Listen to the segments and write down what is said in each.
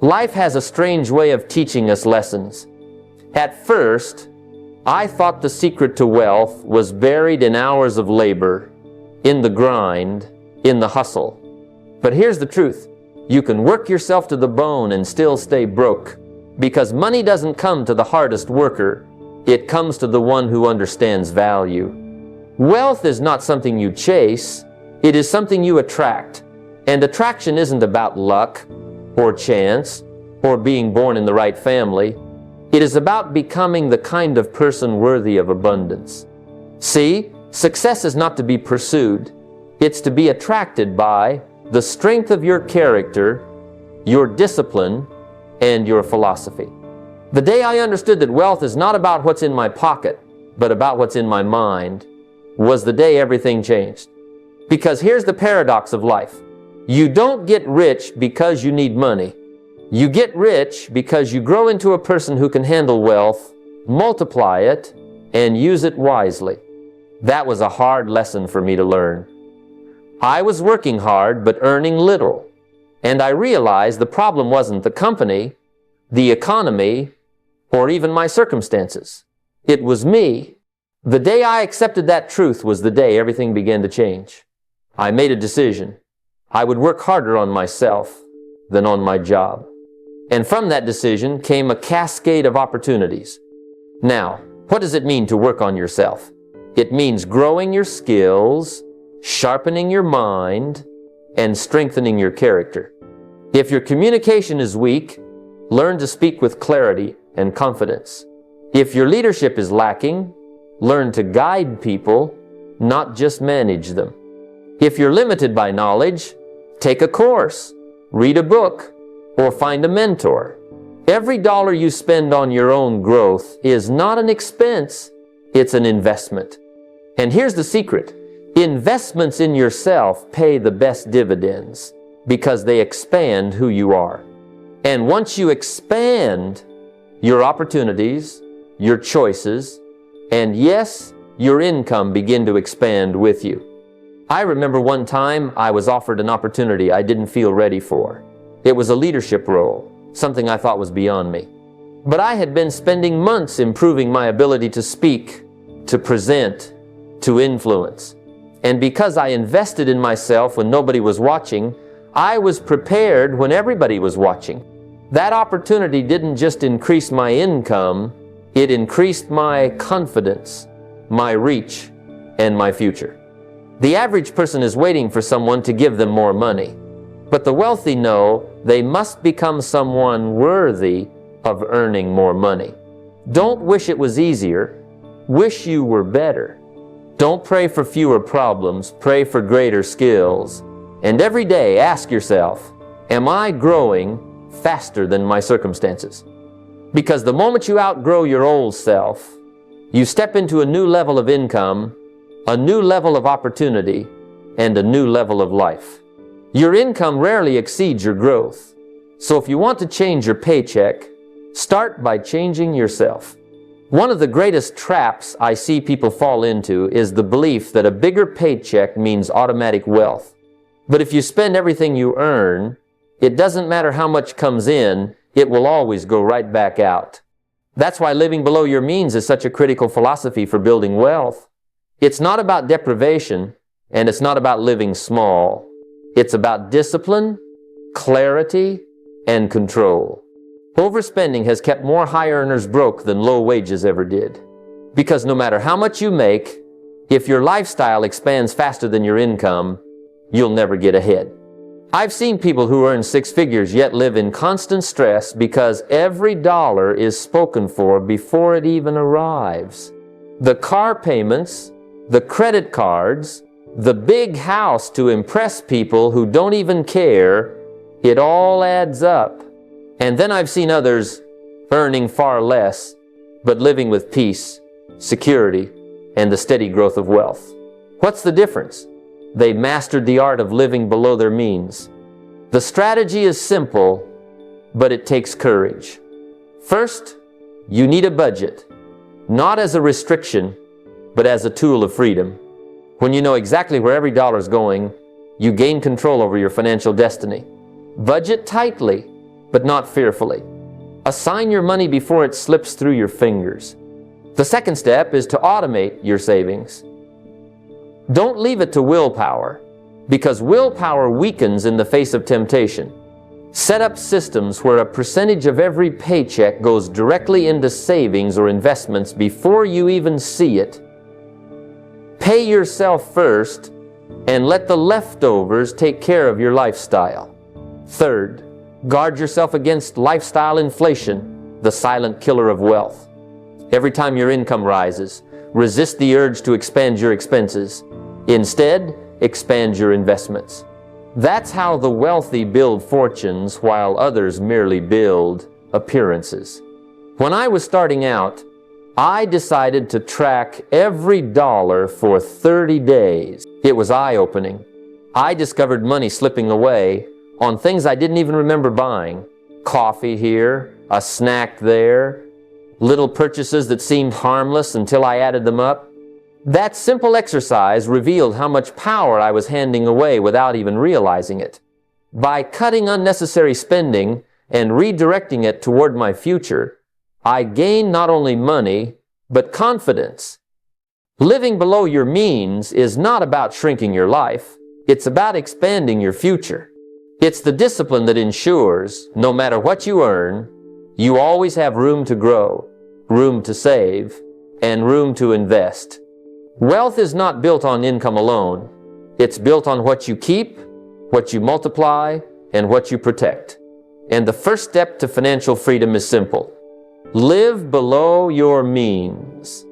Life has a strange way of teaching us lessons. At first, I thought the secret to wealth was buried in hours of labor, in the grind, in the hustle. But here's the truth. You can work yourself to the bone and still stay broke, because money doesn't come to the hardest worker. It comes to the one who understands value. Wealth is not something you chase. It is something you attract. And attraction isn't about luck, or chance, or being born in the right family. It is about becoming the kind of person worthy of abundance. See, success is not to be pursued. It's to be attracted by the strength of your character, your discipline, and your philosophy. The day I understood that wealth is not about what's in my pocket, but about what's in my mind, was the day everything changed. Because here's the paradox of life. You don't get rich because you need money. You get rich because you grow into a person who can handle wealth, multiply it, and use it wisely. That was a hard lesson for me to learn. I was working hard but earning little, and I realized the problem wasn't the company, the economy, or even my circumstances. It was me. The day I accepted that truth was the day everything began to change. I made a decision. I would work harder on myself than on my job. And from that decision came a cascade of opportunities. Now, what does it mean to work on yourself? It means growing your skills, sharpening your mind, and strengthening your character. If your communication is weak, learn to speak with clarity and confidence. If your leadership is lacking, learn to guide people, not just manage them. If you're limited by knowledge, take a course, read a book, or find a mentor. Every dollar you spend on your own growth is not an expense, it's an investment. And here's the secret. Investments in yourself pay the best dividends because they expand who you are. And once you expand, your opportunities, your choices, and yes, your income begin to expand with you. I remember one time I was offered an opportunity I didn't feel ready for. It was a leadership role, something I thought was beyond me. But I had been spending months improving my ability to speak, to present, to influence. And because I invested in myself when nobody was watching, I was prepared when everybody was watching. That opportunity didn't just increase my income, it increased my confidence, my reach, and my future. The average person is waiting for someone to give them more money. But the wealthy know they must become someone worthy of earning more money. Don't wish it was easier. Wish you were better. Don't pray for fewer problems. Pray for greater skills. And every day ask yourself, am I growing faster than my circumstances? Because the moment you outgrow your old self, you step into a new level of income, a new level of opportunity, and a new level of life. Your income rarely exceeds your growth. So if you want to change your paycheck, start by changing yourself. One of the greatest traps I see people fall into is the belief that a bigger paycheck means automatic wealth. But if you spend everything you earn, it doesn't matter how much comes in, it will always go right back out. That's why living below your means is such a critical philosophy for building wealth. It's not about deprivation, and it's not about living small. It's about discipline, clarity, and control. Overspending has kept more high earners broke than low wages ever did. Because no matter how much you make, if your lifestyle expands faster than your income, you'll never get ahead. I've seen people who earn six figures yet live in constant stress because every dollar is spoken for before it even arrives. The car payments, the credit cards, the big house to impress people who don't even care, it all adds up. And then I've seen others earning far less, but living with peace, security, and the steady growth of wealth. What's the difference? They mastered the art of living below their means. The strategy is simple, but it takes courage. First, you need a budget, not as a restriction, but as a tool of freedom. When you know exactly where every dollar is going, you gain control over your financial destiny. Budget tightly, but not fearfully. Assign your money before it slips through your fingers. The second step is to automate your savings. Don't leave it to willpower, because willpower weakens in the face of temptation. Set up systems where a percentage of every paycheck goes directly into savings or investments before you even see it. Pay yourself first and let the leftovers take care of your lifestyle. Third, guard yourself against lifestyle inflation, the silent killer of wealth. Every time your income rises, resist the urge to expand your expenses. Instead, expand your investments. That's how the wealthy build fortunes while others merely build appearances. When I was starting out, I decided to track every dollar for 30 days. It was eye-opening. I discovered money slipping away on things I didn't even remember buying. Coffee here, a snack there, little purchases that seemed harmless until I added them up. That simple exercise revealed how much power I was handing away without even realizing it. By cutting unnecessary spending and redirecting it toward my future, I gained not only money, but confidence. Living below your means is not about shrinking your life. It's about expanding your future. It's the discipline that ensures, no matter what you earn, you always have room to grow, room to save, and room to invest. Wealth is not built on income alone. It's built on what you keep, what you multiply, and what you protect. And the first step to financial freedom is simple. Live below your means.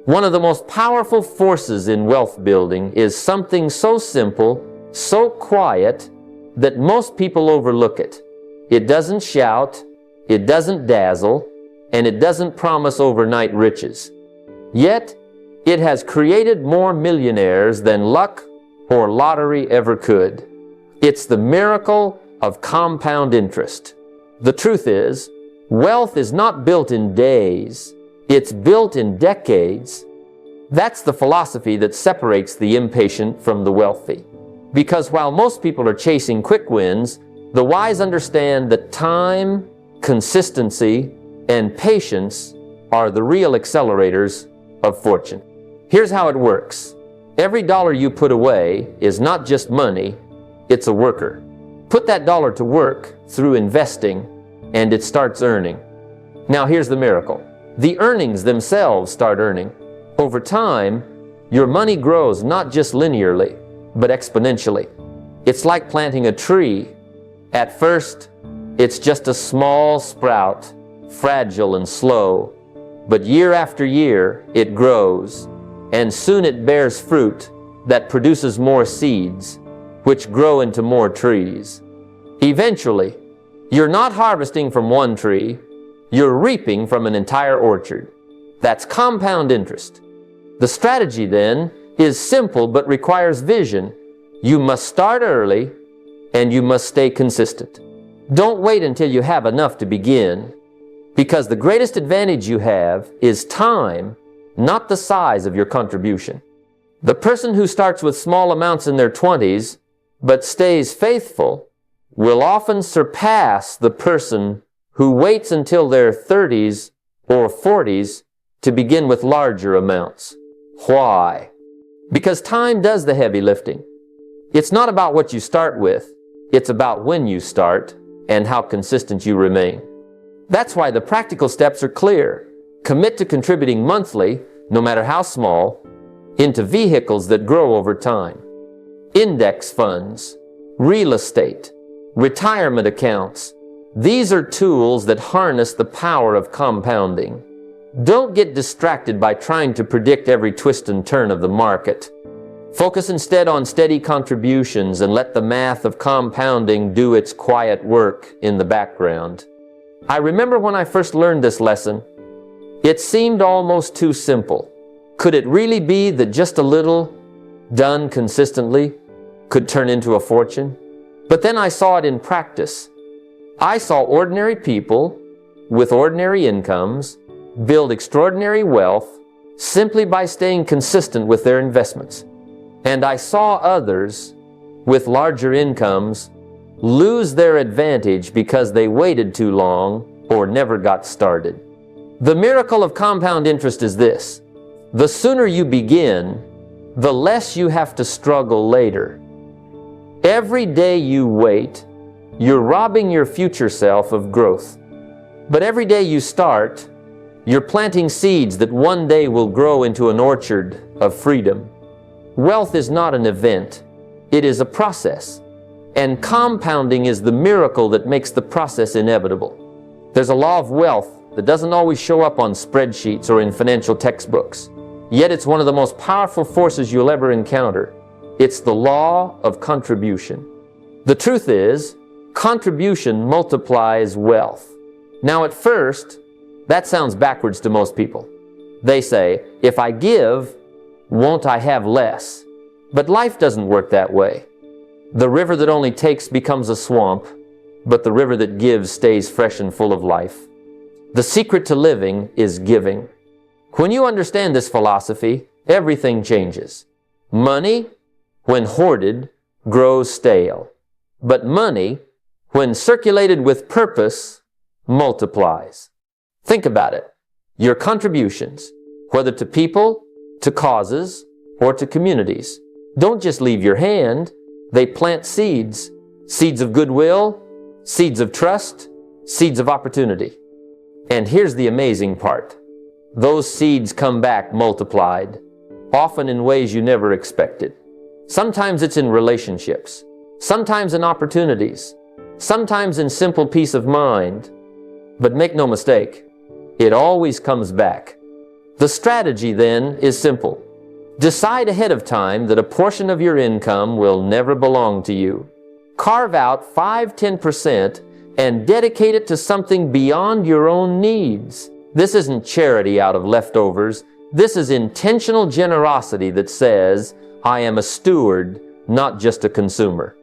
One of the most powerful forces in wealth building is something so simple, so quiet, that most people overlook it. It doesn't shout, it doesn't dazzle, and it doesn't promise overnight riches. Yet, it has created more millionaires than luck or lottery ever could. It's the miracle of compound interest. The truth is, wealth is not built in days, it's built in decades. That's the philosophy that separates the impatient from the wealthy. Because while most people are chasing quick wins, the wise understand that time, consistency, and patience are the real accelerators of fortune. Here's how it works. Every dollar you put away is not just money, it's a worker. Put that dollar to work through investing, and it starts earning. Now here's the miracle. The earnings themselves start earning. Over time, your money grows not just linearly, but exponentially. It's like planting a tree. At first, it's just a small sprout, fragile and slow. But year after year, it grows, and soon it bears fruit that produces more seeds, which grow into more trees. Eventually, you're not harvesting from one tree, you're reaping from an entire orchard. That's compound interest. The strategy then is simple but requires vision. You must start early and you must stay consistent. Don't wait until you have enough to begin, because the greatest advantage you have is time, not the size of your contribution. The person who starts with small amounts in their 20s but stays faithful will often surpass the person who waits until their 30s or 40s to begin with larger amounts. Why? Because time does the heavy lifting. It's not about what you start with, it's about when you start and how consistent you remain. That's why the practical steps are clear. Commit to contributing monthly, no matter how small, into vehicles that grow over time. Index funds, real estate, retirement accounts. These are tools that harness the power of compounding. Don't get distracted by trying to predict every twist and turn of the market. Focus instead on steady contributions and let the math of compounding do its quiet work in the background. I remember when I first learned this lesson, it seemed almost too simple. Could it really be that just a little, done consistently, could turn into a fortune? But then I saw it in practice. I saw ordinary people with ordinary incomes build extraordinary wealth simply by staying consistent with their investments. And I saw others with larger incomes lose their advantage because they waited too long or never got started. The miracle of compound interest is this: the sooner you begin, the less you have to struggle later. Every day you wait, you're robbing your future self of growth. But every day you start, you're planting seeds that one day will grow into an orchard of freedom. Wealth is not an event, it is a process. And compounding is the miracle that makes the process inevitable. There's a law of wealth that doesn't always show up on spreadsheets or in financial textbooks. Yet it's one of the most powerful forces you'll ever encounter. It's the law of contribution. The truth is, contribution multiplies wealth. Now at first, that sounds backwards to most people. They say, if I give, won't I have less? But life doesn't work that way. The river that only takes becomes a swamp, but the river that gives stays fresh and full of life. The secret to living is giving. When you understand this philosophy, everything changes. Money, when hoarded, grows stale. But money, when circulated with purpose, multiplies. Think about it. Your contributions, whether to people, to causes, or to communities, don't just leave your hand. They plant seeds. Seeds of goodwill, seeds of trust, seeds of opportunity. And here's the amazing part. Those seeds come back multiplied, often in ways you never expected. Sometimes it's in relationships, sometimes in opportunities, sometimes in simple peace of mind. But make no mistake, it always comes back. The strategy then is simple. Decide ahead of time that a portion of your income will never belong to you. Carve out 5–10% and dedicate it to something beyond your own needs. This isn't charity out of leftovers. This is intentional generosity that says, I am a steward, not just a consumer.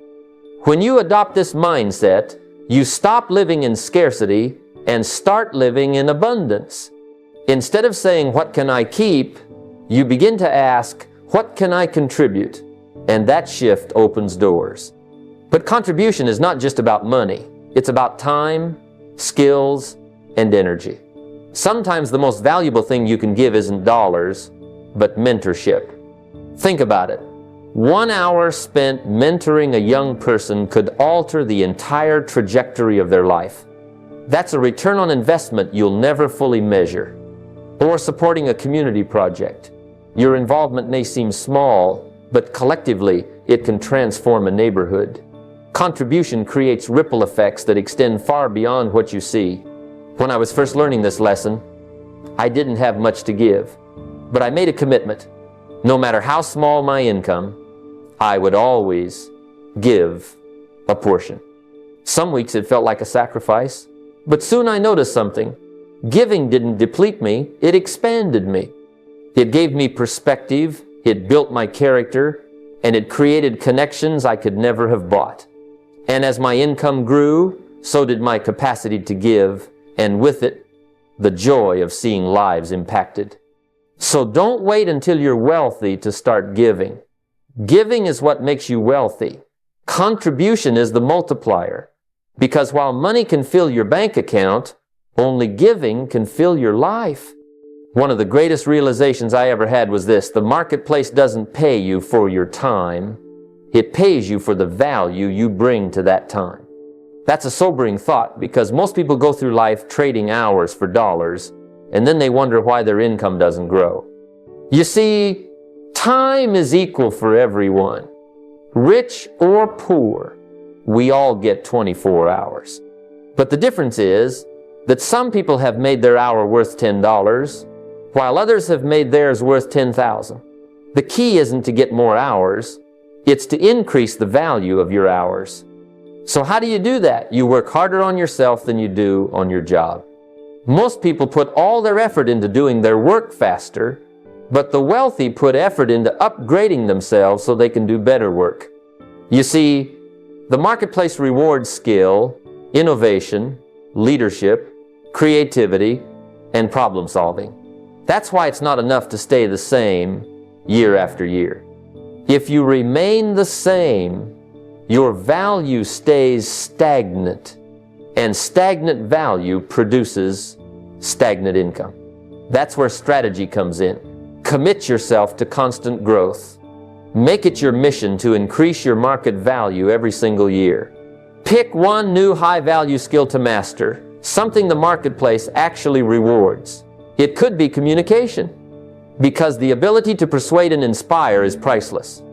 When you adopt this mindset, you stop living in scarcity and start living in abundance. Instead of saying, what can I keep? You begin to ask, what can I contribute? And that shift opens doors. But contribution is not just about money. It's about time, skills, and energy. Sometimes the most valuable thing you can give isn't dollars, but mentorship. Think about it. 1 hour spent mentoring a young person could alter the entire trajectory of their life. That's a return on investment you'll never fully measure. Or supporting a community project. Your involvement may seem small, but collectively it can transform a neighborhood. Contribution creates ripple effects that extend far beyond what you see. When I was first learning this lesson, I didn't have much to give, but I made a commitment. No matter how small my income, I would always give a portion. Some weeks it felt like a sacrifice, but soon I noticed something. Giving didn't deplete me, it expanded me. It gave me perspective, it built my character, and it created connections I could never have bought. And as my income grew, so did my capacity to give, and with it, the joy of seeing lives impacted. So don't wait until you're wealthy to start giving. Giving is what makes you wealthy. Contribution is the multiplier. Because while money can fill your bank account, only giving can fill your life. One of the greatest realizations I ever had was this: the marketplace doesn't pay you for your time. It pays you for the value you bring to that time. That's a sobering thought, because most people go through life trading hours for dollars, and then they wonder why their income doesn't grow. You see, time is equal for everyone. Rich or poor, we all get 24 hours. But the difference is that some people have made their hour worth $10, while others have made theirs worth 10,000. The key isn't to get more hours, it's to increase the value of your hours. So how do you do that? You work harder on yourself than you do on your job. Most people put all their effort into doing their work faster, but the wealthy put effort into upgrading themselves so they can do better work. You see, the marketplace rewards skill, innovation, leadership, creativity, and problem solving. That's why it's not enough to stay the same year after year. If you remain the same, your value stays stagnant, and stagnant value produces stagnant income. That's where strategy comes in. Commit yourself to constant growth. Make it your mission to increase your market value every single year. Pick one new high-value skill to master, something the marketplace actually rewards. It could be communication, because the ability to persuade and inspire is priceless.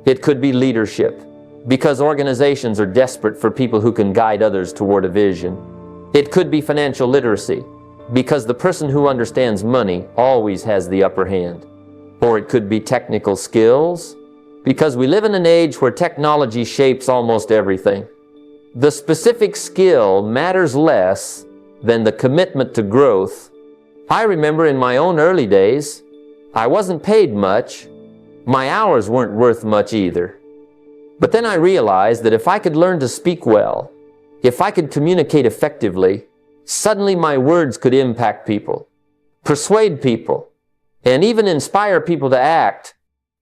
It could be leadership, because organizations are desperate for people who can guide others toward a vision. It could be financial literacy, because the person who understands money always has the upper hand. Or it could be technical skills, because we live in an age where technology shapes almost everything. The specific skill matters less than the commitment to growth. I remember in my own early days, I wasn't paid much. My hours weren't worth much either. But then I realized that if I could learn to speak well, if I could communicate effectively, suddenly my words could impact people, persuade people, and even inspire people to act.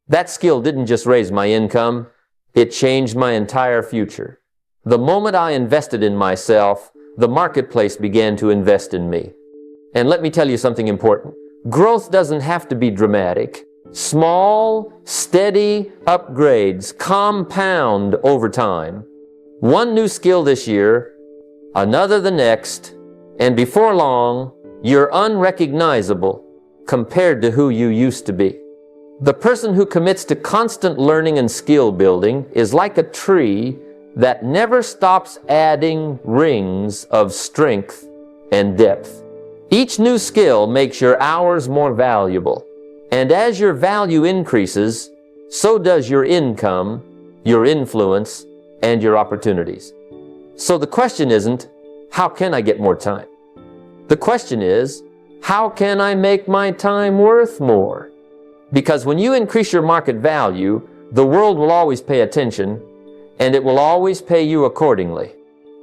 That skill didn't just raise my income, it changed my entire future. The moment I invested in myself, the marketplace began to invest in me. And let me tell you something important. Growth doesn't have to be dramatic. Small, steady upgrades compound over time. One new skill this year, another the next, and before long, you're unrecognizable compared to who you used to be. The person who commits to constant learning and skill building is like a tree that never stops adding rings of strength and depth. Each new skill makes your hours more valuable. And as your value increases, so does your income, your influence, and your opportunities. So the question isn't, how can I get more time? The question is, how can I make my time worth more? Because when you increase your market value, the world will always pay attention, and it will always pay you accordingly.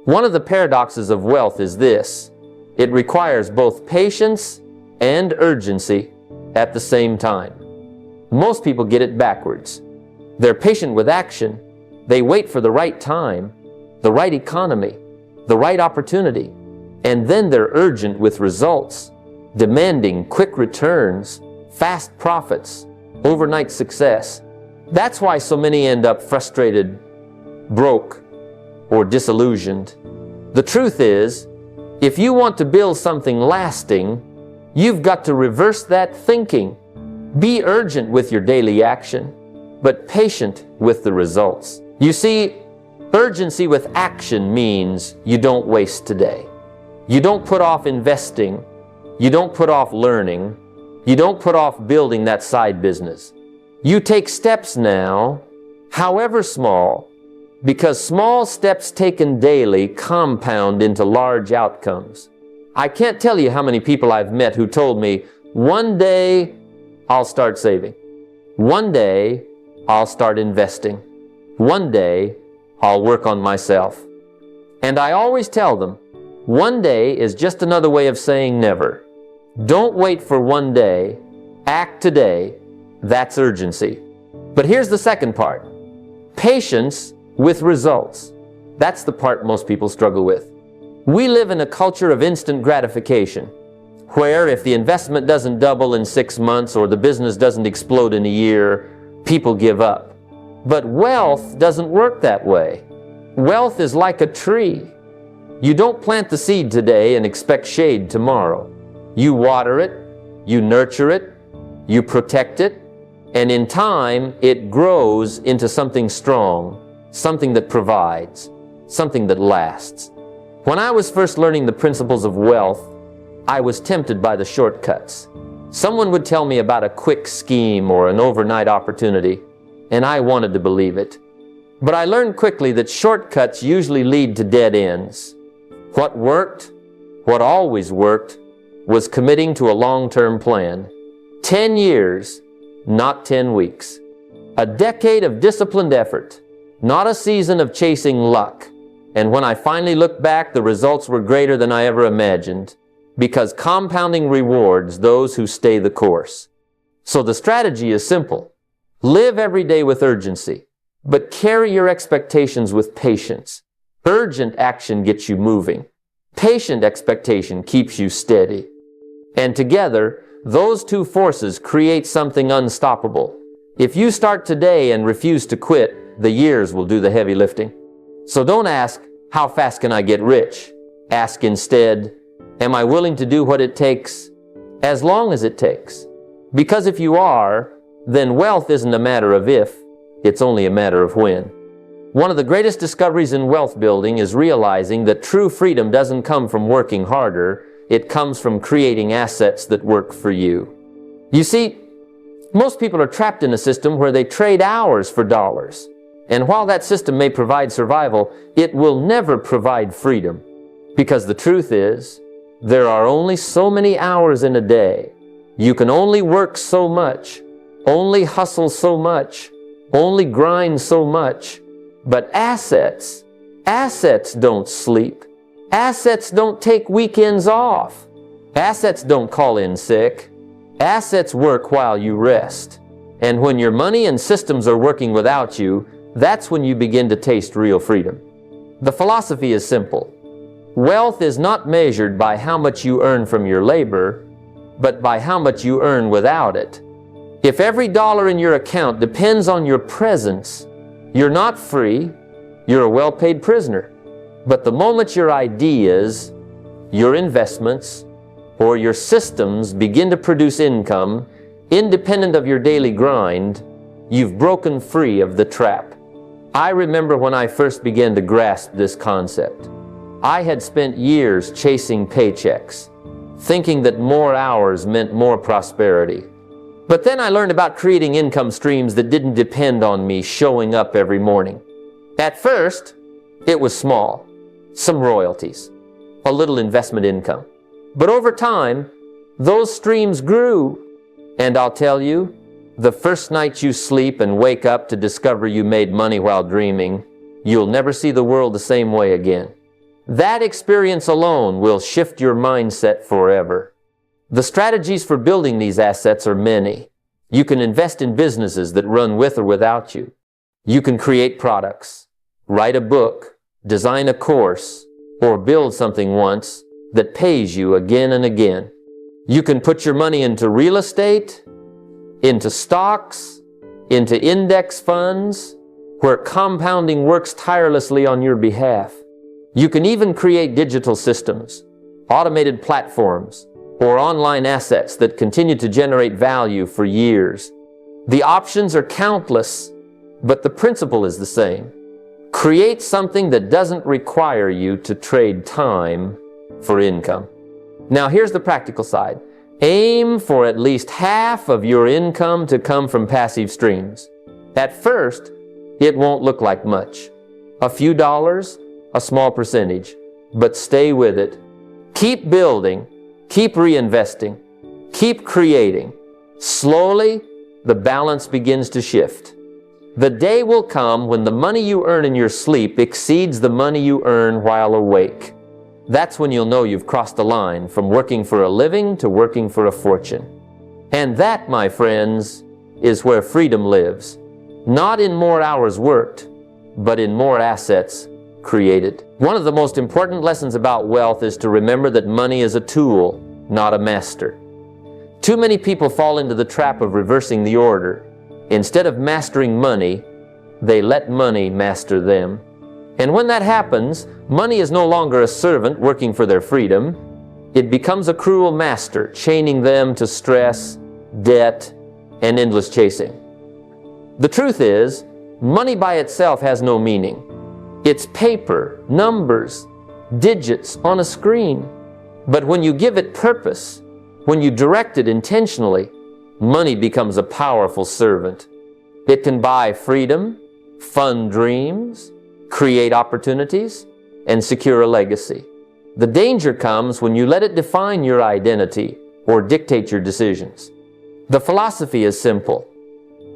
One of the paradoxes of wealth is this: it requires both patience and urgency at the same time. Most people get it backwards. They're patient with action. They wait for the right time, the right economy, the right opportunity, and then they're urgent with results, demanding quick returns, fast profits, overnight success. That's why so many end up frustrated, broke, or disillusioned. The truth is, if you want to build something lasting, you've got to reverse that thinking. Be urgent with your daily action, but patient with the results. You see, urgency with action means you don't waste today. You don't put off investing. You don't put off learning. You don't put off building that side business. You take steps now, however small, because small steps taken daily compound into large outcomes. I can't tell you how many people I've met who told me, one day I'll start saving. One day I'll start investing. One day I'll work on myself. And I always tell them, one day is just another way of saying never. Don't wait for one day. Act today. That's urgency. But here's the second part. Patience with results. That's the part most people struggle with. We live in a culture of instant gratification, where if the investment doesn't double in 6 months or the business doesn't explode in a year, people give up. But wealth doesn't work that way. Wealth is like a tree. You don't plant the seed today and expect shade tomorrow. You water it, you nurture it, you protect it, and in time it grows into something strong, something that provides, something that lasts. When I was first learning the principles of wealth, I was tempted by the shortcuts. Someone would tell me about a quick scheme or an overnight opportunity, and I wanted to believe it. But I learned quickly that shortcuts usually lead to dead ends. What worked, what always worked, was committing to a long-term plan. 10 years, not 10 weeks. A decade of disciplined effort, not a season of chasing luck. And when I finally looked back, the results were greater than I ever imagined, because compounding rewards those who stay the course. So the strategy is simple. Live every day with urgency. But carry your expectations with patience. Urgent action gets you moving. Patient expectation keeps you steady. And together, those two forces create something unstoppable. If you start today and refuse to quit, the years will do the heavy lifting. So don't ask, how fast can I get rich? Ask instead, am I willing to do what it takes as long as it takes? Because if you are, then wealth isn't a matter of if, it's only a matter of when. One of the greatest discoveries in wealth building is realizing that true freedom doesn't come from working harder, it comes from creating assets that work for you. You see, most people are trapped in a system where they trade hours for dollars. And while that system may provide survival, it will never provide freedom. Because the truth is, there are only so many hours in a day. You can only work so much, only hustle so much, only grind so much. But assets don't sleep. Assets don't take weekends off. Assets don't call in sick. Assets work while you rest. And when your money and systems are working without you, that's when you begin to taste real freedom. The philosophy is simple. Wealth is not measured by how much you earn from your labor, but by how much you earn without it. If every dollar in your account depends on your presence, you're not free, you're a well-paid prisoner. But the moment your ideas, your investments, or your systems begin to produce income, independent of your daily grind, you've broken free of the trap. I remember when I first began to grasp this concept. I had spent years chasing paychecks, thinking that more hours meant more prosperity. But then I learned about creating income streams that didn't depend on me showing up every morning. At first, it was small, some royalties, a little investment income. But over time, those streams grew. And I'll tell you, the first night you sleep and wake up to discover you made money while dreaming, you'll never see the world the same way again. That experience alone will shift your mindset forever. The strategies for building these assets are many. You can invest in businesses that run with or without you. You can create products, write a book, design a course, or build something once that pays you again and again. You can put your money into real estate, into stocks, into index funds, where compounding works tirelessly on your behalf. You can even create digital systems, automated platforms, or online assets that continue to generate value for years. The options are countless, but the principle is the same. Create something that doesn't require you to trade time for income. Now here's the practical side. Aim for at least half of your income to come from passive streams. At first, it won't look like much. A few dollars, a small percentage, but stay with it. Keep building, keep reinvesting, keep creating. Slowly, the balance begins to shift. The day will come when the money you earn in your sleep exceeds the money you earn while awake. That's when you'll know you've crossed the line from working for a living to working for a fortune. And that, my friends, is where freedom lives. Not in more hours worked, but in more assets created. One of the most important lessons about wealth is to remember that money is a tool, not a master. Too many people fall into the trap of reversing the order. Instead of mastering money, they let money master them. And when that happens, money is no longer a servant working for their freedom. It becomes a cruel master, chaining them to stress, debt, and endless chasing. The truth is, money by itself has no meaning. It's paper, numbers, digits on a screen. But when you give it purpose, when you direct it intentionally, money becomes a powerful servant. It can buy freedom, fund dreams, create opportunities, and secure a legacy. The danger comes when you let it define your identity or dictate your decisions. The philosophy is simple.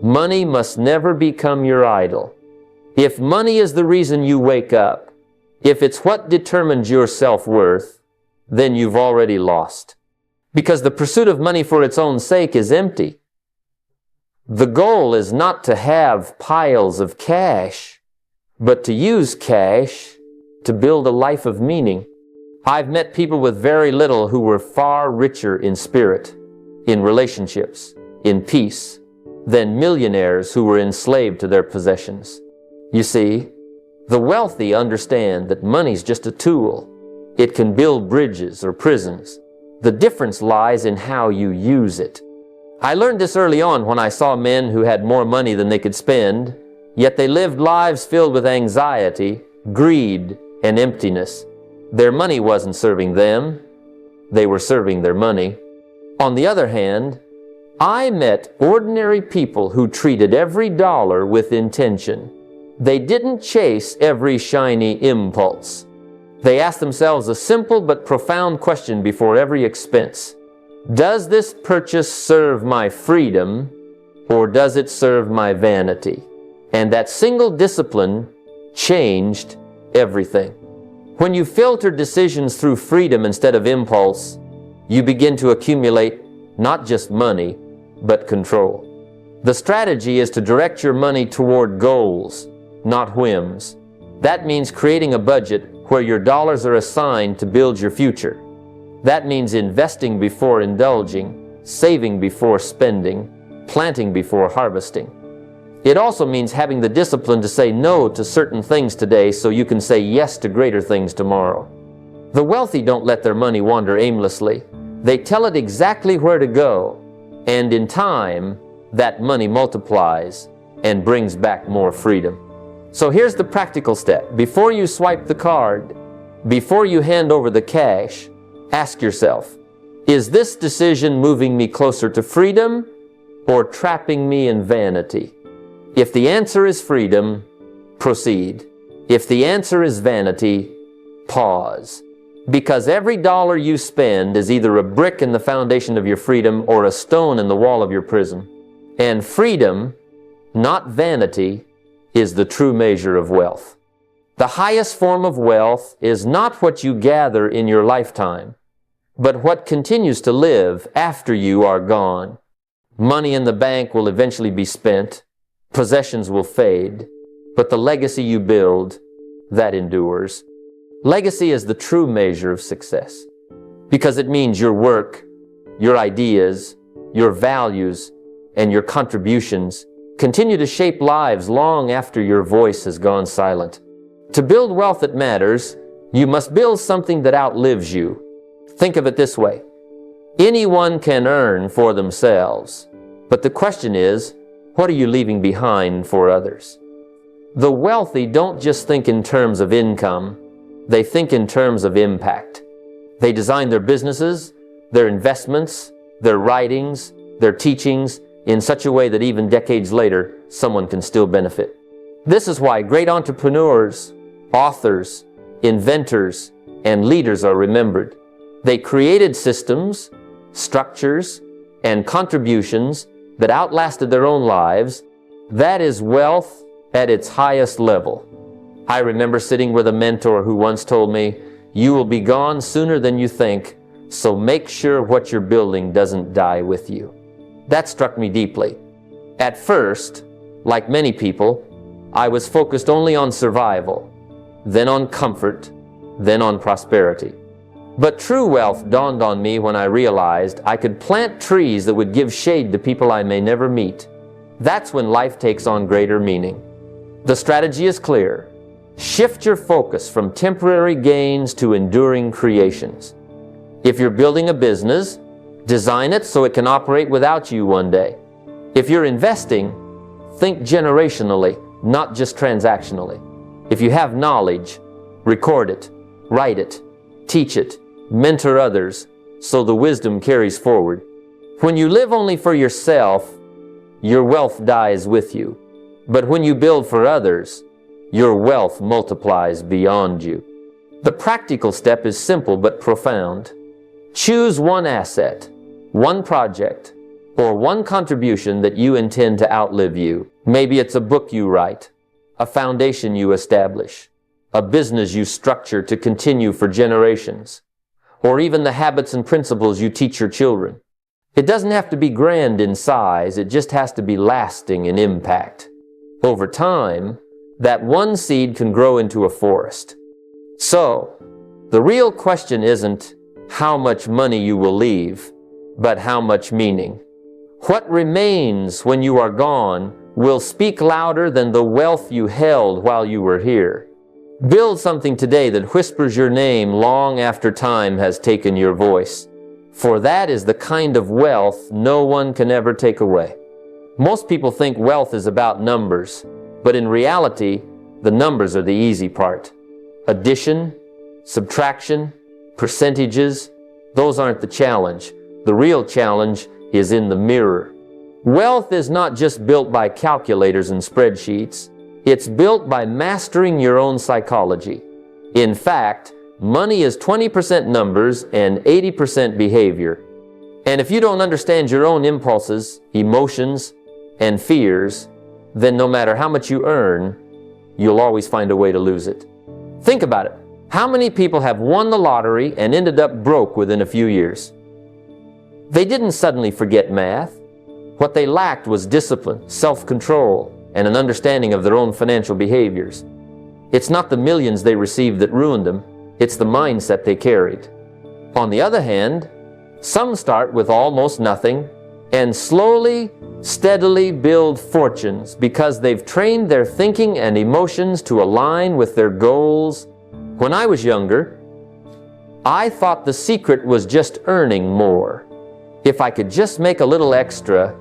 Money must never become your idol. If money is the reason you wake up, if it's what determines your self-worth, then you've already lost. Because the pursuit of money for its own sake is empty. The goal is not to have piles of cash, but to use cash to build a life of meaning. I've met people with very little who were far richer in spirit, in relationships, in peace, than millionaires who were enslaved to their possessions. You see, the wealthy understand that money's just a tool. It can build bridges or prisons. The difference lies in how you use it. I learned this early on when I saw men who had more money than they could spend, yet they lived lives filled with anxiety, greed, and emptiness. Their money wasn't serving them. They were serving their money. On the other hand, I met ordinary people who treated every dollar with intention. They didn't chase every shiny impulse. They asked themselves a simple but profound question before every expense. Does this purchase serve my freedom, or does it serve my vanity? And that single discipline changed everything. When you filter decisions through freedom instead of impulse, you begin to accumulate not just money, but control. The strategy is to direct your money toward goals, not whims. That means creating a budget where your dollars are assigned to build your future. That means investing before indulging, saving before spending, planting before harvesting. It also means having the discipline to say no to certain things today so you can say yes to greater things tomorrow. The wealthy don't let their money wander aimlessly. They tell it exactly where to go, and in time, that money multiplies and brings back more freedom. So here's the practical step. Before you swipe the card, before you hand over the cash, ask yourself, is this decision moving me closer to freedom or trapping me in vanity? If the answer is freedom, proceed. If the answer is vanity, pause. Because every dollar you spend is either a brick in the foundation of your freedom or a stone in the wall of your prison. And freedom, not vanity, is the true measure of wealth. The highest form of wealth is not what you gather in your lifetime, but what continues to live after you are gone. Money in the bank will eventually be spent, possessions will fade, but the legacy you build, that endures. Legacy is the true measure of success because it means your work, your ideas, your values, and your contributions continue to shape lives long after your voice has gone silent. To build wealth that matters, you must build something that outlives you. Think of it this way. Anyone can earn for themselves, but the question is, what are you leaving behind for others? The wealthy don't just think in terms of income, they think in terms of impact. They design their businesses, their investments, their writings, their teachings in such a way that even decades later, someone can still benefit. This is why great entrepreneurs, authors, inventors, and leaders are remembered. They created systems, structures, and contributions that outlasted their own lives. That is wealth at its highest level. I remember sitting with a mentor who once told me, "You will be gone sooner than you think, so make sure what you're building doesn't die with you." That struck me deeply. At first, like many people, I was focused only on survival, then on comfort, then on prosperity. But true wealth dawned on me when I realized I could plant trees that would give shade to people I may never meet. That's when life takes on greater meaning. The strategy is clear. Shift your focus from temporary gains to enduring creations. If you're building a business, design it so it can operate without you one day. If you're investing, think generationally, not just transactionally. If you have knowledge, record it, write it, teach it, mentor others, so the wisdom carries forward. When you live only for yourself, your wealth dies with you. But when you build for others, your wealth multiplies beyond you. The practical step is simple but profound. Choose one asset, one project, or one contribution that you intend to outlive you. Maybe it's a book you write, a foundation you establish, a business you structure to continue for generations, or even the habits and principles you teach your children. It doesn't have to be grand in size, it just has to be lasting in impact. Over time, that one seed can grow into a forest. So, the real question isn't how much money you will leave, but how much meaning. What remains when you are gone will speak louder than the wealth you held while you were here. Build something today that whispers your name long after time has taken your voice. For that is the kind of wealth no one can ever take away. Most people think wealth is about numbers, but in reality, the numbers are the easy part. Addition, subtraction, percentages, those aren't the challenge. The real challenge is in the mirror. Wealth is not just built by calculators and spreadsheets. It's built by mastering your own psychology. In fact, money is 20% numbers and 80% behavior. And if you don't understand your own impulses, emotions, and fears, then no matter how much you earn, you'll always find a way to lose it. Think about it. How many people have won the lottery and ended up broke within a few years? They didn't suddenly forget math. What they lacked was discipline, self-control, and an understanding of their own financial behaviors. It's not the millions they received that ruined them, it's the mindset they carried. On the other hand, some start with almost nothing and slowly, steadily build fortunes because they've trained their thinking and emotions to align with their goals. When I was younger, I thought the secret was just earning more. If I could just make a little extra,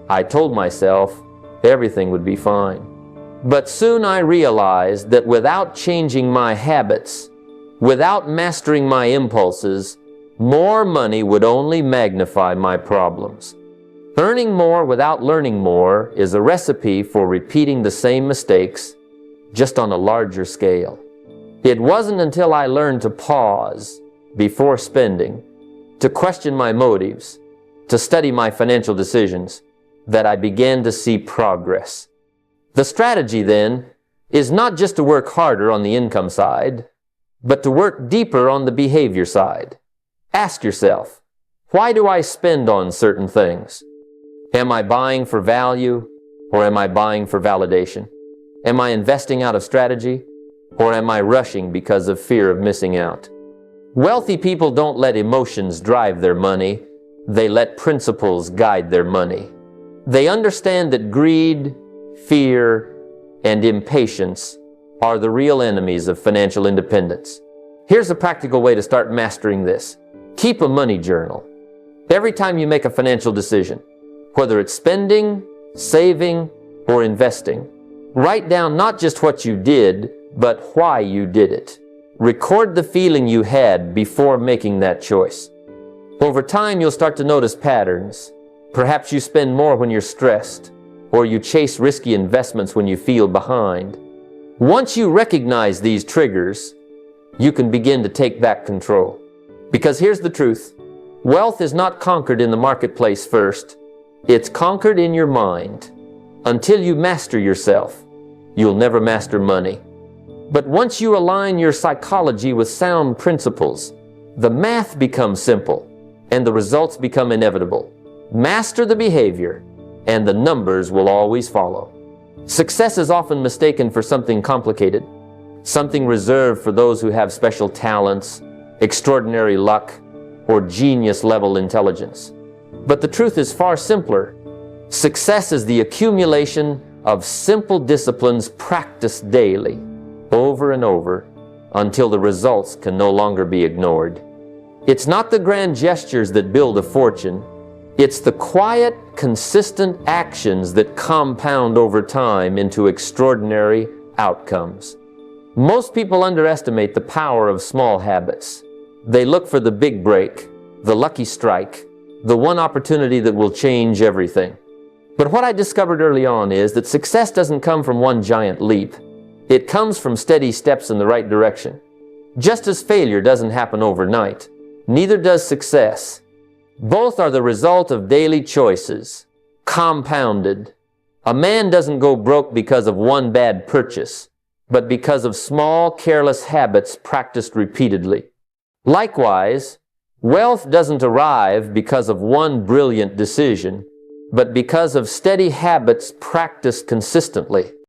I told myself, everything would be fine. But soon I realized that without changing my habits, without mastering my impulses, more money would only magnify my problems. Earning more without learning more is a recipe for repeating the same mistakes, just on a larger scale. It wasn't until I learned to pause before spending, to question my motives, to study my financial decisions, that I began to see progress. The strategy then is not just to work harder on the income side, but to work deeper on the behavior side. Ask yourself, why do I spend on certain things? Am I buying for value, or am I buying for validation? Am I investing out of strategy, or am I rushing because of fear of missing out? Wealthy people don't let emotions drive their money, they let principles guide their money. They understand that greed, fear, and impatience are the real enemies of financial independence. Here's a practical way to start mastering this. Keep a money journal. Every time you make a financial decision, whether it's spending, saving, or investing, write down not just what you did, but why you did it. Record the feeling you had before making that choice. Over time, you'll start to notice patterns. Perhaps you spend more when you're stressed, or you chase risky investments when you feel behind. Once you recognize these triggers, you can begin to take back control. Because here's the truth. Wealth is not conquered in the marketplace first. It's conquered in your mind. Until you master yourself, you'll never master money. But once you align your psychology with sound principles, the math becomes simple and the results become inevitable. Master the behavior and the numbers will always follow. Success is often mistaken for something complicated, something reserved for those who have special talents, extraordinary luck, or genius-level intelligence. But the truth is far simpler. Success is the accumulation of simple disciplines practiced daily, over and over, until the results can no longer be ignored. It's not the grand gestures that build a fortune. It's the quiet, consistent actions that compound over time into extraordinary outcomes. Most people underestimate the power of small habits. They look for the big break, the lucky strike, the one opportunity that will change everything. But what I discovered early on is that success doesn't come from one giant leap. It comes from steady steps in the right direction. Just as failure doesn't happen overnight, neither does success. Both are the result of daily choices, compounded. A man doesn't go broke because of one bad purchase, but because of small, careless habits practiced repeatedly. Likewise, Wealth doesn't arrive because of one brilliant decision, but because of steady habits practiced consistently.